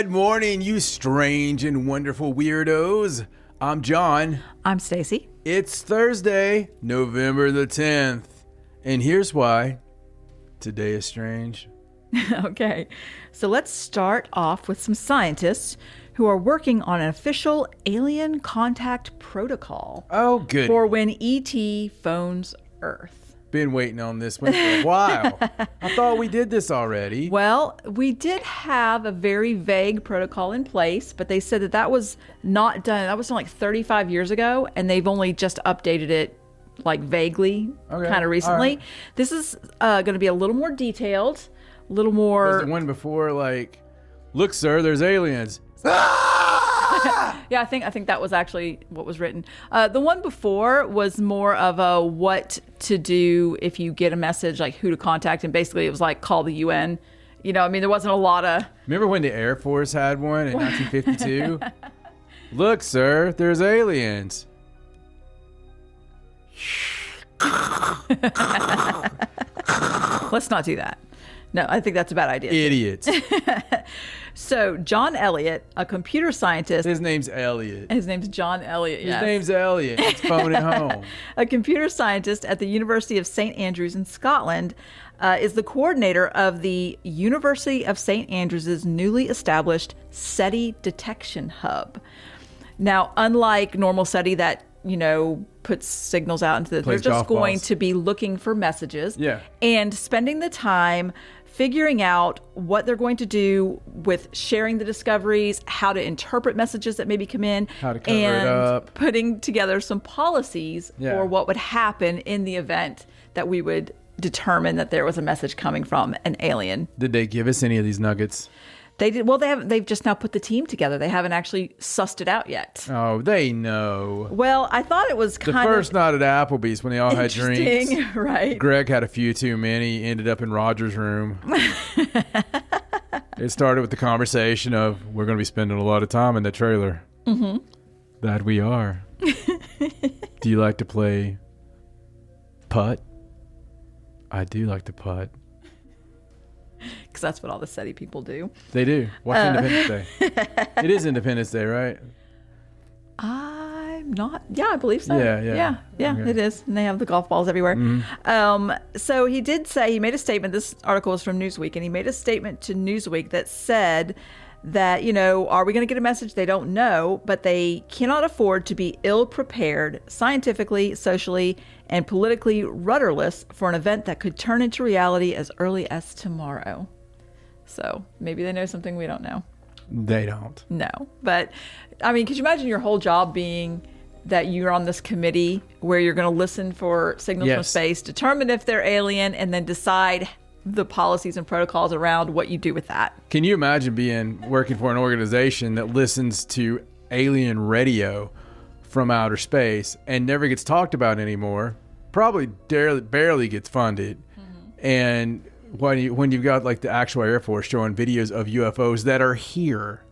Good morning, you strange and wonderful weirdos. I'm John. I'm Stacey. It's Thursday, November the 10th. And here's why today is strange. Okay, so let's start off with some scientists who are working on an official alien contact protocol. Oh, good. For when ET phones Earth. Been waiting on this one for a while. I thought we did this already. Well, we did have a very vague protocol in place, but they said that that was not done. That was like 35 years ago, and they've only just updated it like vaguely, kind of recently. Right. This is going to be a little more detailed, a little more... Was the one before like, look, sir, there's aliens. Yeah, I think that was actually what was written. The one before was more of a what to do if you get a message, like who to contact, and basically it was like call the UN. You know, I mean, there wasn't a lot of... Remember when the Air Force had one in 1952? Look, sir, there's aliens. Let's not do that. No, I think that's a bad idea. Idiots. So, John Elliott, a computer scientist. His name's Elliot. His name's John Elliott, yes. His name's Elliot. It's phone at home. A computer scientist at the University of St. Andrews in Scotland is the coordinator of the University of St. Andrews' newly established SETI detection hub. Now, unlike normal SETI that, you know, puts signals out into the... They're just going to be looking for messages. Yeah. And spending the time figuring out what they're going to do with sharing the discoveries, how to interpret messages that maybe come in, how to cover it up, putting together some policies for what would happen in the event that we would determine that there was a message coming from an alien. Did they give us any of these nuggets? They did. Well, they've just now put the team together. They haven't actually sussed it out yet. Oh, they know. Well, I thought it was kind of... The first night at Applebee's when they all had drinks. Right. Greg had a few too many, ended up in Roger's room. It started with the conversation of, we're going to be spending a lot of time in the trailer. Mm-hmm. That we are. Do you like to play putt? I do like to putt. Because that's what all the SETI people do. They do. Watch Independence Day. It is Independence Day, right? I'm not. Yeah, I believe so. Yeah. Okay. It is. And they have the golf balls everywhere. Mm-hmm. So he did say, he made a statement. This article was from Newsweek, and he made a statement to Newsweek that said that, you know, are we going to get a message? They don't know, but they cannot afford to be ill-prepared scientifically, socially, and politically rudderless for an event that could turn into reality as early as tomorrow. So maybe they know something we don't know. They don't. No. But, I mean, could you imagine your whole job being that you're on this committee where you're going to listen for signals from space, determine if they're alien, and then decide the policies and protocols around what you do with that? Can you imagine working for an organization that listens to alien radio from outer space and never gets talked about anymore? Probably barely gets funded. Mm-hmm. And when you've got like the actual Air Force showing videos of UFOs that are here,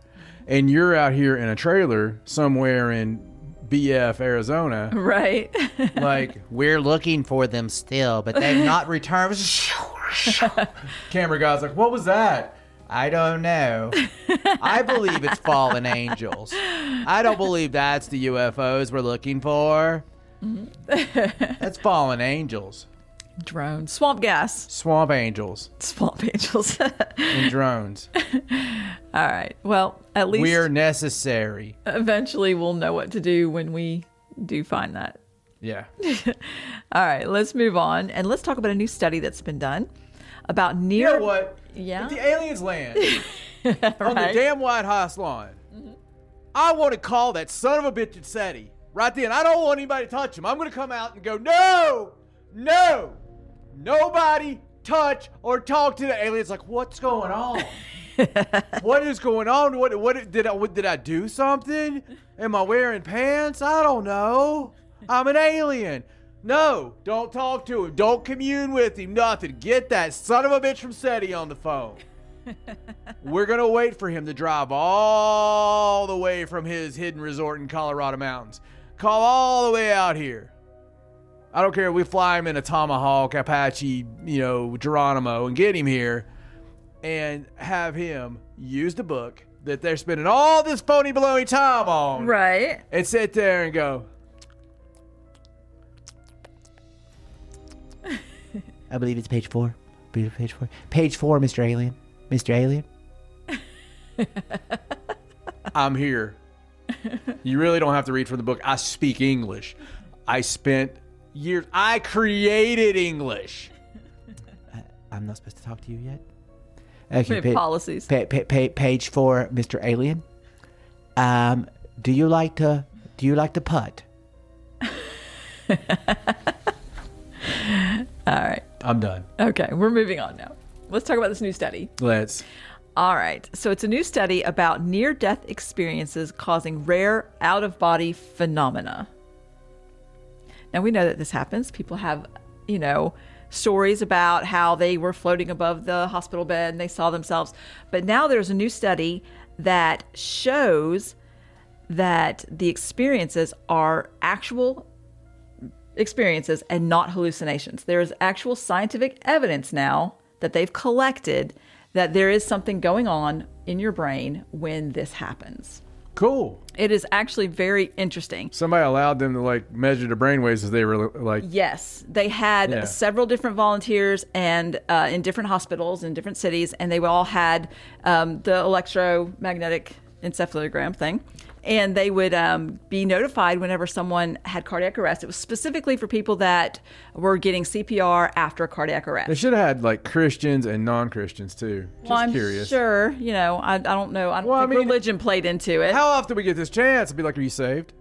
and you're out here in a trailer somewhere in BF, Arizona. Right. Like, we're looking for them still, but they've not returned. Camera guy's like, what was that? I don't know. I believe it's fallen angels. I don't believe that's the UFOs we're looking for. Mm-hmm. That's fallen angels. Drones. Swamp gas. Swamp angels. Swamp angels. And drones. All right. Well, at least we're necessary. Eventually we'll know what to do when we do find that. Yeah. All right. Let's move on. And let's talk about a new study that's been done about You know what? Yeah. If the aliens land on the damn White House lawn, I want to call that son of a bitch at SETI right then. I don't want anybody to touch him. I'm going to come out and go, no, nobody touch or talk to the aliens. Like, what's going on? What is going on? What did I do something? Am I wearing pants? I don't know. I'm an alien. No, don't talk to him. Don't commune with him. Nothing. Get that son of a bitch from SETI on the phone. We're going to wait for him to drive all the way from his hidden resort in Colorado mountains. Call all the way out here. I don't care if we fly him in a Tomahawk, Apache, Geronimo, and get him here and have him use the book that they're spending all this phony baloney time on. Right. And sit there and go, I believe it's page 4. Page 4. Page 4, Mr. Alien. Mr. Alien. I'm here. You really don't have to read from the book. I speak English. I spent years. I created English. I'm not supposed to talk to you yet. Okay. We have policies. Page 4, Mr. Alien. Do you like to putt? All right. I'm done. Okay, we're moving on now. Let's talk about this new study. Let's. All right. So it's a new study about near-death experiences causing rare out-of-body phenomena. Now, we know that this happens. People have, stories about how they were floating above the hospital bed and they saw themselves. But now there's a new study that shows that the experiences are actual experiences and not hallucinations. There is actual scientific evidence now that they've collected that there is something going on in your brain when this happens. Cool. It is actually very interesting. Somebody allowed them to measure the brainwaves as they were Yes, they had several different volunteers and in different hospitals in different cities, and they all had the electromagnetic encephalogram thing. And they would be notified whenever someone had cardiac arrest. It was specifically for people that were getting CPR after a cardiac arrest. They should have had Christians and non-Christians too. Just I'm curious. sure, I don't know. I don't think religion played into it. How often we get this chance to be like, are you saved?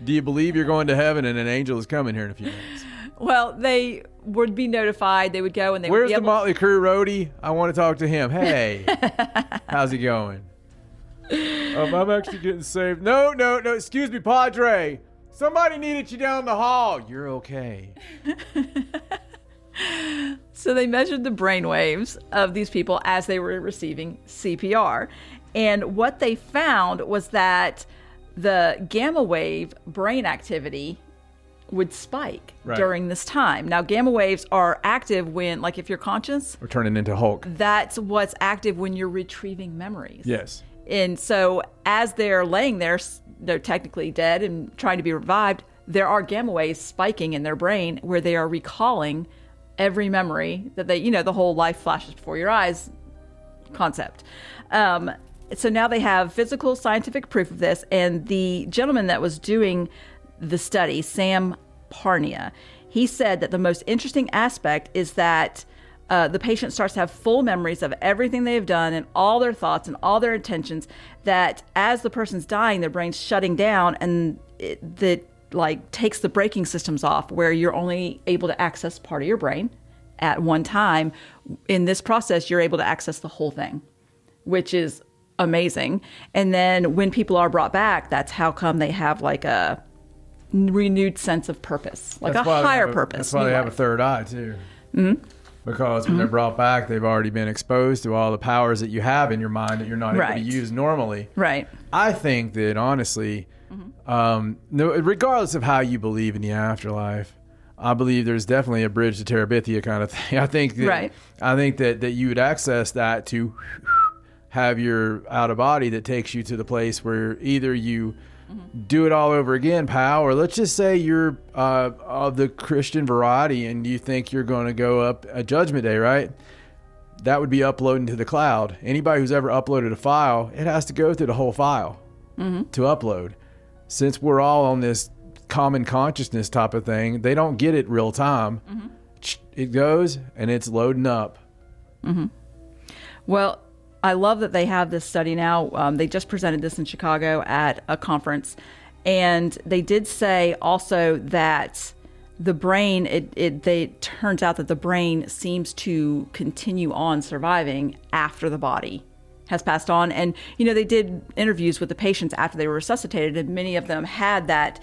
Do you believe you're going to heaven and an angel is coming here in a few minutes? Well, they would be notified. They would go and they Where's would be the able... Motley Crue roadie? I want to talk to him. Hey, how's he going? I'm actually getting saved. No. Excuse me, Padre. Somebody needed you down the hall. You're okay. So they measured the brain waves of these people as they were receiving CPR. And what they found was that the gamma wave brain activity would spike during this time. Now, gamma waves are active when, if you're conscious. We're turning into Hulk. That's what's active when you're retrieving memories. Yes. And so as they're laying there, they're technically dead and trying to be revived. There are gamma waves spiking in their brain where they are recalling every memory that they, the whole life flashes before your eyes concept. So now they have physical scientific proof of this. And the gentleman that was doing the study, Sam Parnia, he said that the most interesting aspect is that the patient starts to have full memories of everything they've done and all their thoughts and all their intentions, that as the person's dying, their brain's shutting down, and that takes the braking systems off, where you're only able to access part of your brain at one time. In this process, you're able to access the whole thing, which is amazing. And then when people are brought back, that's how come they have a renewed sense of purpose, a higher purpose. That's why they have a third eye too. Mm-hmm. Because when they're brought back, they've already been exposed to all the powers that you have in your mind that you're not able to use normally. Right. I think that honestly, regardless of how you believe in the afterlife, I believe there's definitely a bridge to Terabithia kind of thing. I think that you would access that to have your out of body that takes you to the place where either you do it all over again, pal, or let's just say you're of the Christian variety and you think you're going to go up a judgment day, right? That would be uploading to the cloud. Anybody who's ever uploaded a file, it has to go through the whole file to upload. Since we're all on this common consciousness type of thing, they don't get it real time. It goes and it's loading up. Well, I love that they have this study now. They just presented this in Chicago at a conference. And they did say also that the brain, it turns out that the brain seems to continue on surviving after the body has passed on. And, they did interviews with the patients after they were resuscitated, and many of them had that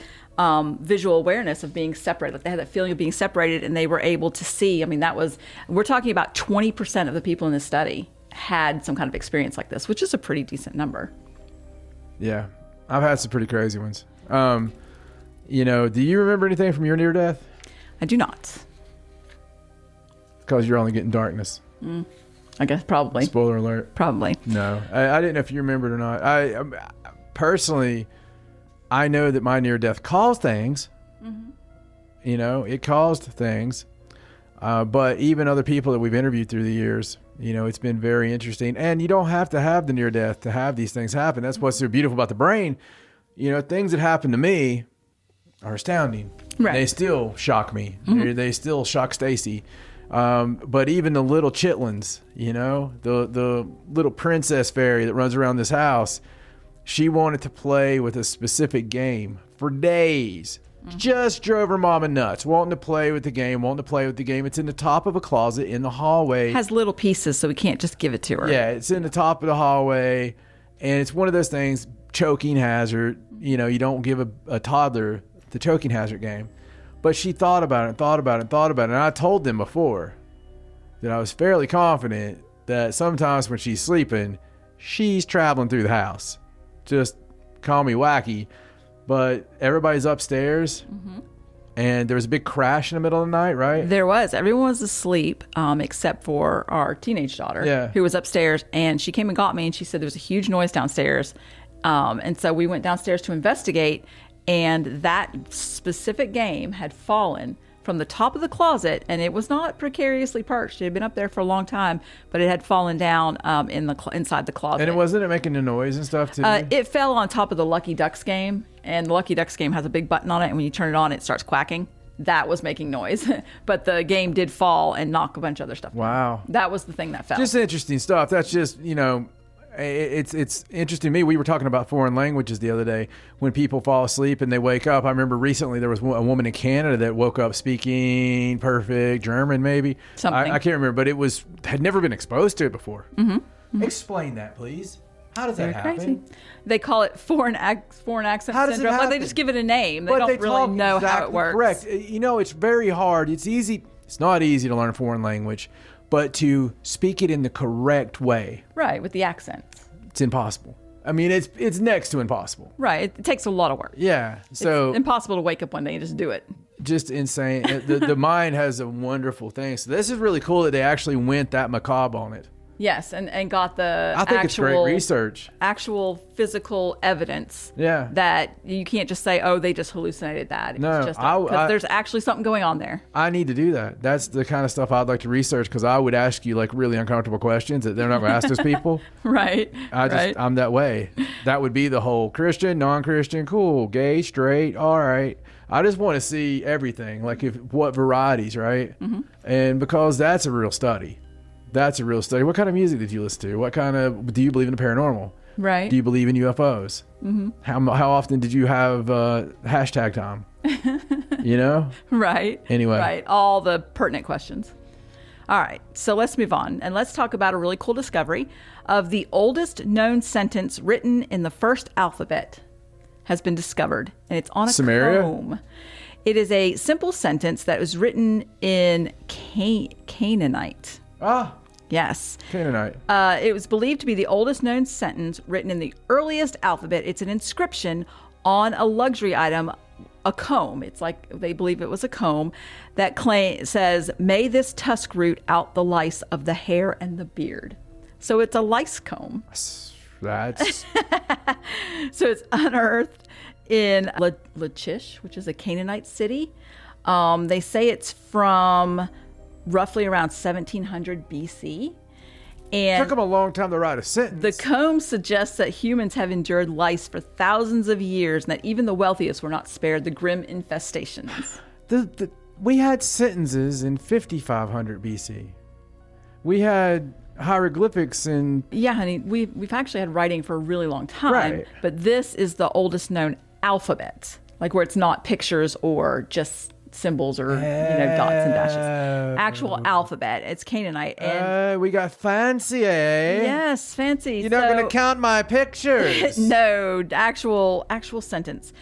visual awareness of being separated. They had that feeling of being separated, and they were able to see. We're talking about 20% of the people in this study had some kind of experience like this, which is a pretty decent number. Yeah, I've had some pretty crazy ones. Do you remember anything from your near death? I do not. Because you're only getting darkness. I guess probably. Spoiler alert. Probably. No, I didn't know if you remembered or not. I personally, I know that my near death caused things. You know, it caused things. But even other people that we've interviewed through the years, you know, it's been very interesting. And you don't have to have the near death to have these things happen. That's what's so beautiful about the brain. You know, things that happen to me are astounding. Right. They still shock me. They still shock Stacey. But even the little chitlins, you know, the little princess fairy that runs around this house, she wanted to play with a specific game for days. Just drove her mama nuts, wanting to play with the game. It's in the top of a closet in the hallway. Has little pieces, so we can't just give it to her. Yeah, it's in the top of the hallway, and it's one of those things, choking hazard. You know, you don't give a toddler the choking hazard game. But she thought about it, and I told them before that I was fairly confident that sometimes when she's sleeping, she's traveling through the house. Just call me wacky. But everybody's upstairs, and there was a big crash in the middle of the night, right? There was. Everyone was asleep except for our teenage daughter, who was upstairs. And she came and got me, and she said there was a huge noise downstairs. And so we went downstairs to investigate, and that specific game had fallen from the top of the closet, and it was not precariously perched. It had been up there for a long time, but it had fallen down inside the closet. And wasn't it making a noise and stuff, too? It fell on top of the Lucky Ducks game, and the Lucky Ducks game has a big button on it, and when you turn it on, it starts quacking. That was making noise. But the game did fall and knock a bunch of other stuff down. Wow. That was the thing that fell. Just interesting stuff. That's just, you know, it's interesting to me. We were talking about foreign languages the other day. When people fall asleep and they wake up, I remember recently there was a woman in Canada that woke up speaking perfect German, maybe. Something. I can't remember, but it had never been exposed to it before. Explain that, please. How does that happen? Crazy. They call it foreign accent How does it syndrome. Like happen? they just give it a name. They But don't really talk know how exactly it works. Correct. You know, it's very hard. It's easy. It's not easy to learn a foreign language, but to speak it in the correct way, Right, with the accents. it's impossible. I mean, it's next to impossible. Right, it takes a lot of work. Yeah. So It's impossible to wake up one day and just do it. just insane. The mind has a wonderful thing. So this is really cool that they actually went that macabre on it. Yes, and got the I think it's great research. actual physical evidence. Yeah. That you can't just say, oh, they just hallucinated that. No, it's just because there's actually something going on there. I need to do that. That's the kind of stuff I'd like to research, because I would ask you like really uncomfortable questions that they're not going to ask those people. Right. I'm that way. That would be the whole Christian, non-Christian, cool, gay, straight, all right. I just want to see everything, like what varieties, right? And because that's a real study. That's a real study. What kind of music did you listen to? What kind of, do you believe in the paranormal? Right. Do you believe in UFOs? How often did you have hashtag time? You know? Right. Anyway. Right. All the pertinent questions. All right. So let's move on. And let's talk about a really cool discovery of the oldest known sentence written in the first alphabet has been discovered. And it's on a Samaria? comb. It is a simple sentence that was written in Canaanite. Ah, Yes. Canaanite. It was believed to be the oldest known sentence written in the earliest alphabet. It's an inscription on a luxury item, a comb. It's like they believe it was a comb that says, "May this tusk root out the lice of the hair and the beard." So it's a lice comb. That's So it's unearthed in Lachish, which is a Canaanite city. They say it's from roughly around 1700 BC. And took them a long time to write a sentence. the comb suggests that humans have endured lice for thousands of years and that even the wealthiest were not spared the grim infestations. We had sentences in 5500 BC. We had hieroglyphics in... Yeah, honey, we've actually had writing for a really long time, Right. but this is the oldest known alphabet, like where it's not pictures or just symbols or dots and dashes. Actual alphabet. It's Canaanite. And we got fancy, eh? yes, fancy. You're not going to count my pictures. No, actual sentence.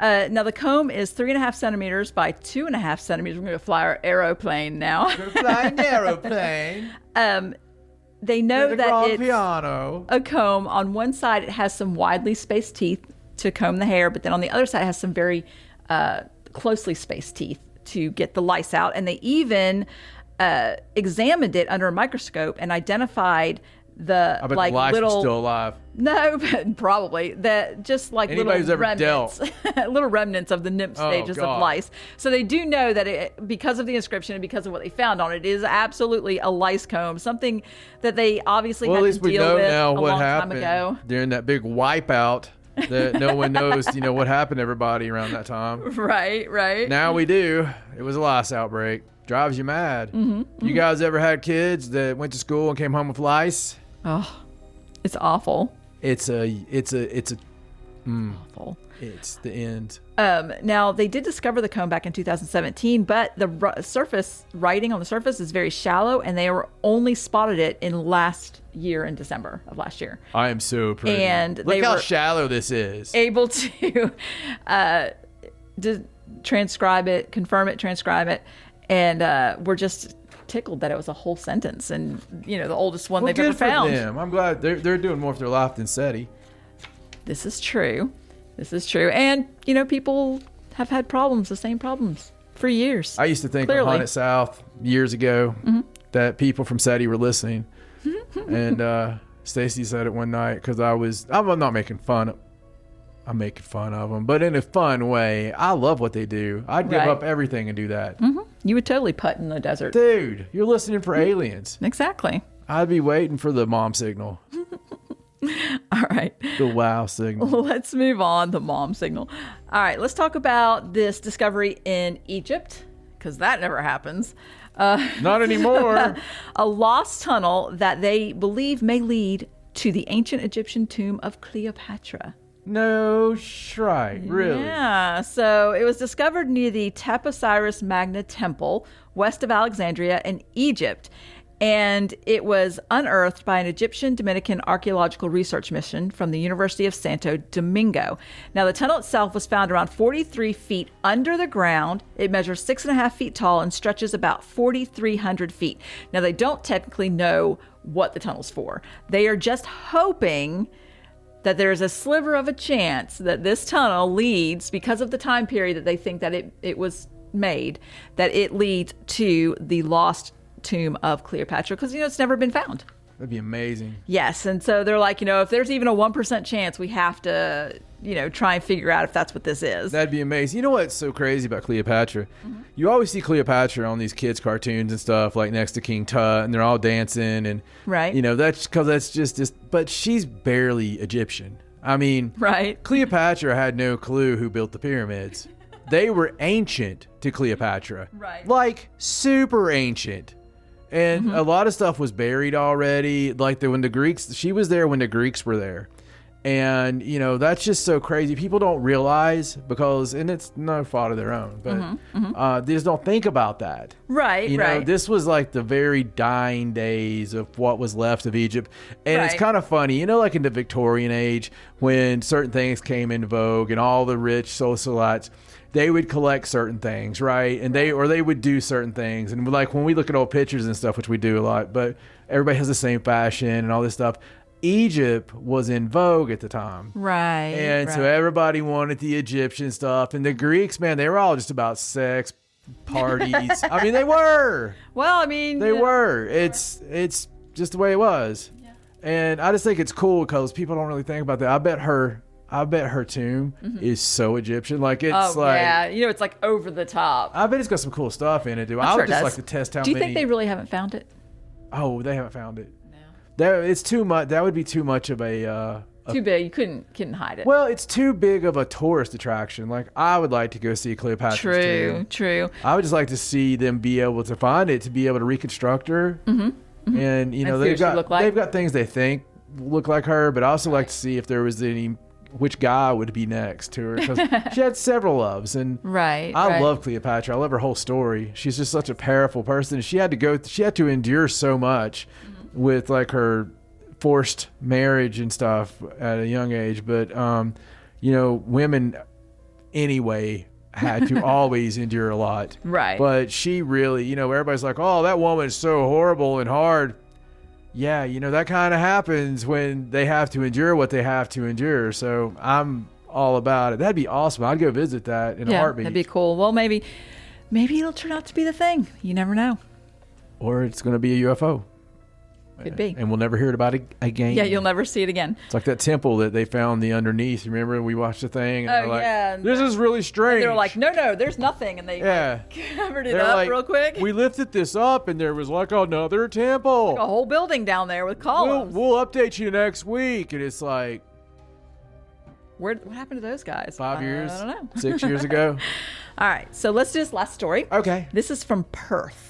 Now the comb is 3.5 centimeters by 2.5 centimeters. We're going to fly our aeroplane now. Flying aeroplane. They know that it's piano. a comb. On one side, it has some widely spaced teeth to comb the hair, but then on the other side, it has some very closely spaced teeth to get the lice out. And they even examined it under a microscope and identified the I bet like the lice little was still alive. no, but probably that just like Anybody who's little ever remnants, little remnants of the nymph stages of God. lice. So they do know that it, because of the inscription and because of what they found on it, is absolutely a lice comb, something that they obviously Well, at had least to we deal know with now a what long time happened ago. during that big wipeout that no one knows, what happened to everybody around that time. Right. Now we do. It was a lice outbreak. Drives you mad. You guys ever had kids that went to school and came home with lice? Oh, it's awful. It's Awful. it's the end. Now, they did discover the comb back in 2017, but the surface writing on the surface is very shallow, and they were only spotted it in last year in December of last year. I am so pretty. And Look they how were shallow this is. able to transcribe it, confirm it, transcribe it, and we're just tickled that it was a whole sentence, and the oldest one they've ever good for found. them. I'm glad they're doing more with their life than SETI. This is true. And people have had problems, the same problems for years. I used to think Clearly. on Haunted South years ago that people from SETI were listening, and Stacey said it one night because I'm not making fun. I'm making fun of them, but in a fun way. I love what they do. I'd give Right. up everything and do that. You would totally putt in the desert. Dude, you're listening for aliens. Exactly. I'd be waiting for the mom signal, All right. the wow signal. Let's move on. The mom signal. All right. Let's talk about this discovery in Egypt, because that never happens. Not anymore. A lost tunnel that they believe may lead to the ancient Egyptian tomb of Cleopatra. No shrine, really. Yeah, so it was discovered near the Taposiris Magna Temple, west of Alexandria in Egypt. And it was unearthed by an Egyptian Dominican archaeological research mission from the University of Santo Domingo. Now, the tunnel itself was found around 43 feet under the ground. It measures 6.5 feet tall and stretches about 4,300 feet. Now, they don't technically know what the tunnel's for. They are just hoping that there's a sliver of a chance that this tunnel leads, because of the time period that they think that it was made, that it leads to the lost tomb of Cleopatra, because it's never been found. That'd be amazing. Yes, and so they're like, if there's even a 1% chance, we have to try and figure out if that's what this is. That'd be amazing. You know what's so crazy about Cleopatra? You always see Cleopatra on these kids' cartoons and stuff, like next to King Tut, and they're all dancing, and Right. That's because that's just. But she's barely Egyptian. I mean, Right. Cleopatra had no clue who built the pyramids. They were ancient to Cleopatra, Right. Like super ancient. And a lot of stuff was buried already. Like when the Greeks, she was there when the Greeks were there. And, that's just so crazy. People don't realize and it's no fault of their own, but they just don't think about that. Right, right. This was like the very dying days of what was left of Egypt. And it's Right. kind of funny, like in the Victorian age, when certain things came into vogue and all the rich socialites, they would collect certain things, right? And they would do certain things. And like when we look at old pictures and stuff, which we do a lot, but everybody has the same fashion and all this stuff. Egypt was in vogue at the time. Right. And so right. everybody wanted the Egyptian stuff. And the Greeks, man, they were all just about sex, parties. I mean, they were. Well, I mean, They were. It's just the way it was. Yeah. And I just think it's cool because people don't really think about that. I bet her tomb is so Egyptian. Like it's yeah, it's like over the top. I bet it's got some cool stuff in it, dude. I sure would it just does. like to test how Do you many. think they really haven't found it? Oh, they haven't found it. No. It's too much. That would be too much of a. Too big. You couldn't hide it. Well, it's too big of a tourist attraction. Like I would like to go see Cleopatra's tomb. True. I would just like to see them be able to find it, to be able to reconstruct her. And And see what they've she looked like. got things they think look like her, but I also like to see if there was which guy would be next to her, because she had several loves, and Right. I right. love Cleopatra. I love her whole story. She's just such a powerful person. She had to endure so much with like her forced marriage and stuff at a young age. But women anyway had to always endure a lot. Right. But she really, everybody's like, oh, that woman's so horrible and hard. Yeah, that kind of happens when they have to endure what they have to endure. So I'm all about it. That'd be awesome. I'd go visit that in a heartbeat. That'd be cool. Well, maybe it'll turn out to be the thing. You never know. Or it's going to be a UFO. Could be. And we'll never hear about it again. Yeah, you'll never see it again. It's like that temple that they found the underneath. Remember, we watched the thing. And Oh, they're like, yeah. this is really strange. They were like, no, there's nothing. And they covered it They're up like, real quick. We lifted this up, and there was like another temple. A whole building down there with columns. We'll update you next week. And it's like, what happened to those guys? 5 years? I don't know. 6 years ago? All right, so let's do this last story. Okay. This is from Perth.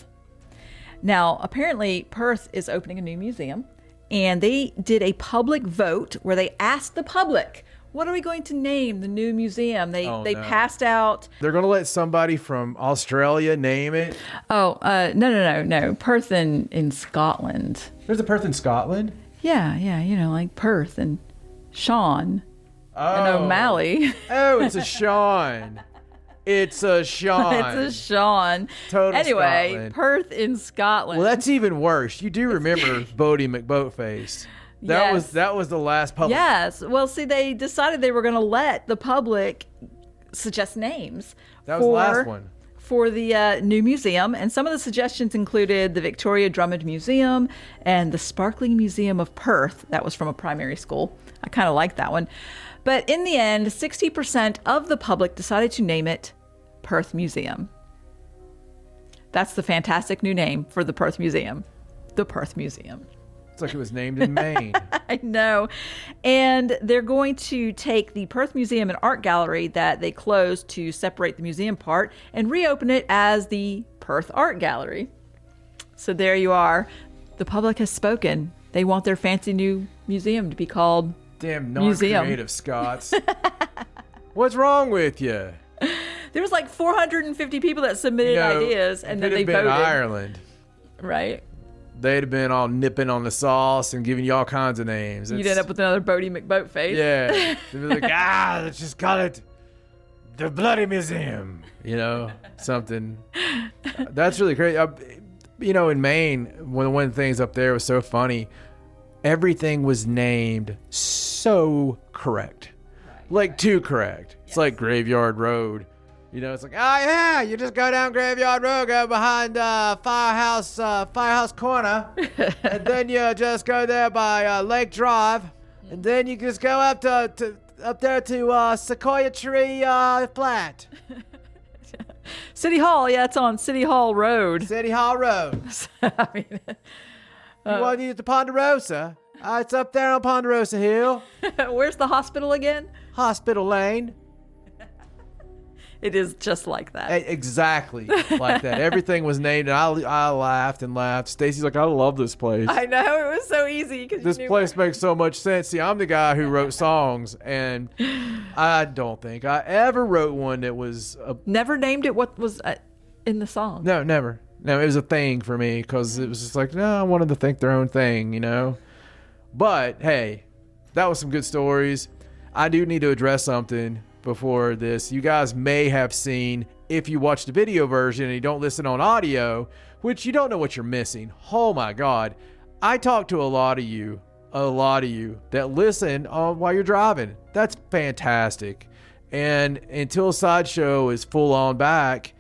Now, apparently, Perth is opening a new museum, and they did a public vote where they asked the public, what are we going to name the new museum? They passed out. They're going to let somebody from Australia name it? Oh, no. Perth in Scotland. There's a Perth in Scotland? Yeah, like Perth and Sean and O'Malley. Oh, it's a Sean. It's a Sean. It's a Sean. Total anyway, Scotland. Perth in Scotland. Well, that's even worse. You do remember Bodie McBoatface. That was the last public. Yes. Well, see, they decided they were going to let the public suggest names. That was the last one. For the new museum. And some of the suggestions included the Victoria Drummond Museum and the Sparkling Museum of Perth. That was from a primary school. I kind of like that one. But in the end, 60% of the public decided to name it Perth Museum. That's the fantastic new name for the Perth Museum. The Perth Museum. It's like it was named in Maine. I know. And they're going to take the Perth Museum and Art Gallery that they closed to separate the museum part and reopen it as the Perth Art Gallery. So there you are. The public has spoken. They want their fancy new museum to be called Damn Museum. non-creative Scots. What's wrong with you? There was like 450 people that submitted ideas, and then they voted. Ireland. Right. They'd have been all nipping on the sauce and giving you all kinds of names. You'd end up with another Bodie McBoatface. Yeah. They'd be like, let's just call it the Bloody Museum. Something. That's really great. In Maine, one of the things up there was so funny. Everything was named so correct. Like, too correct. It's like Graveyard Road. It's like, oh, yeah, you just go down Graveyard Road, go behind Firehouse Corner, and then you just go there by Lake Drive, and then you just go up there to Sequoia Tree Flat. City Hall, yeah, it's on City Hall Road. City Hall Road. I mean, You want to use the Ponderosa? It's up there on Ponderosa Hill. where's the hospital again? Hospital Lane. It is just like that. Exactly like that. Everything was named, and I laughed and laughed. Stacy's like, I love this place. I know, it was so easy. This place makes so much sense. See, I'm the guy who wrote songs, and I don't think I ever wrote one that was... Never named it what was in the song. No, never. No, it was a thing for me, because it was just like, no, I wanted to think their own thing, But, hey, that was some good stories. I do need to address something before this. You guys may have seen, if you watch the video version and you don't listen on audio, which you don't know what you're missing. Oh my God. I talk to a lot of you that listen while you're driving. That's fantastic. And until Sideshow is full on back,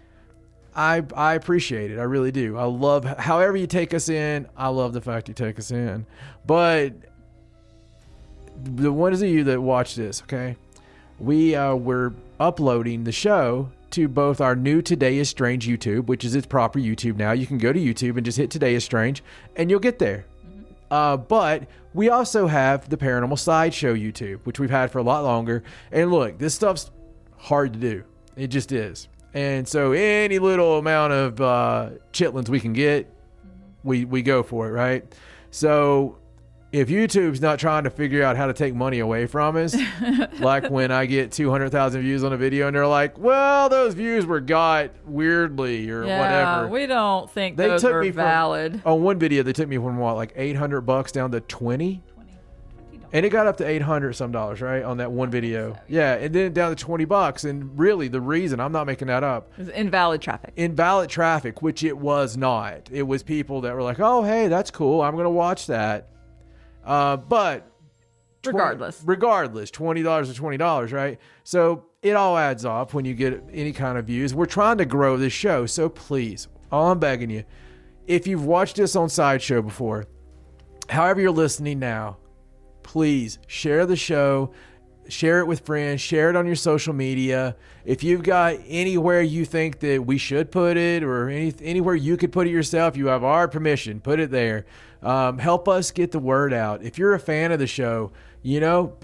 I appreciate it. I really do. I love however you take us in. I love the fact you take us in. But the ones of you that watch this, okay? We're uploading the show to both our new Today is Strange YouTube, which is its proper YouTube now. You can go to YouTube and just hit Today is Strange, and you'll get there. But we also have the Paranormal Sideshow YouTube, which we've had for a lot longer. And look, this stuff's hard to do. It just is. And so any little amount of chitlins we can get, we go for it, right? So if YouTube's not trying to figure out how to take money away from us, like when I get 200,000 views on a video and they're like, well, those views were got weirdly or whatever. We don't think those were valid. On one video, they took me from like $800 down to 20? And it got up to $800 some dollars, right? On that one video. So, yeah, and then down to $20. And really, the reason, I'm not making that up. It was invalid traffic. Invalid traffic, which it was not. It was people that were like, oh, hey, that's cool. I'm going to watch that. But regardless, $20 or $20, right? So it all adds up when you get any kind of views. We're trying to grow this show. So please, all I'm begging you, if you've watched this on Sideshow before, however you're listening now, please share the show, share it with friends, share it on your social media. If you've got anywhere you think that we should put it, or anywhere you could put it yourself, you have our permission, put it there. Help us get the word out. If you're a fan of the show,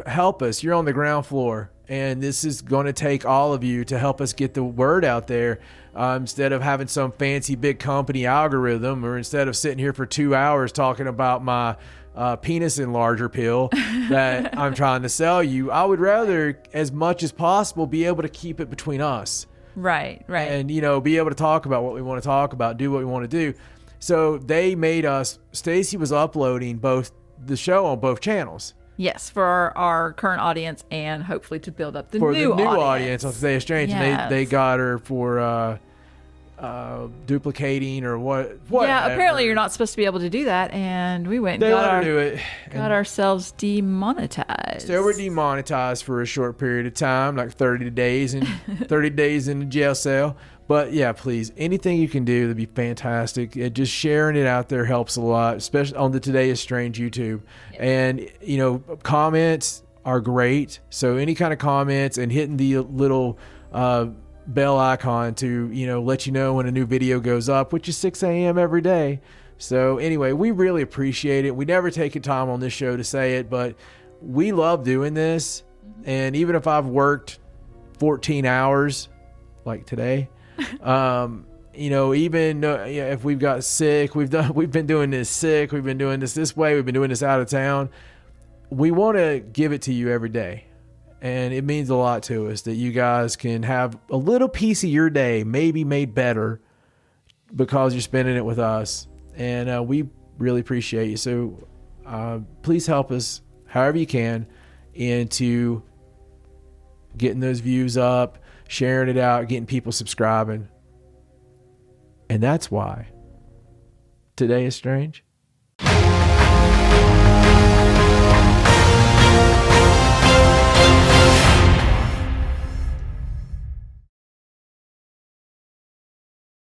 help us. You're on the ground floor, and this is going to take all of you to help us get the word out there. Instead of having some fancy big company algorithm, or instead of sitting here for 2 hours talking about my penis enlarger pill that I'm trying to sell you, I would rather, as much as possible, be able to keep it between us. Right. And, be able to talk about what we want to talk about, do what we want to do. So they made us, Stacey was uploading the show on both channels. Yes, for our current audience, and hopefully to build up the for new the new audience on Today is Strange. Yes. And they got her for duplicating or what. Yeah, apparently you're not supposed to be able to do that, and we went and got ourselves demonetized. So we're demonetized for a short period of time, like 30 days and 30 days in the jail cell. But yeah, please, anything you can do would be fantastic. Just sharing it out there helps a lot, especially on the Today is Strange YouTube. Yeah. And comments are great. So any kind of comments, and hitting the little bell icon to let you know when a new video goes up, which is 6 a.m. every day. So anyway, we really appreciate it. We never take a time on this show to say it, but we love doing this. And even if I've worked 14 hours like today, even if we've got sick, we've been doing this sick, we've been doing this way, we've been doing this out of town, we want to give it to you every day. And it means a lot to us that you guys can have a little piece of your day maybe made better because you're spending it with us. And we really appreciate you. So please help us however you can into getting those views up, sharing it out, getting people subscribing. And that's why Today is Strange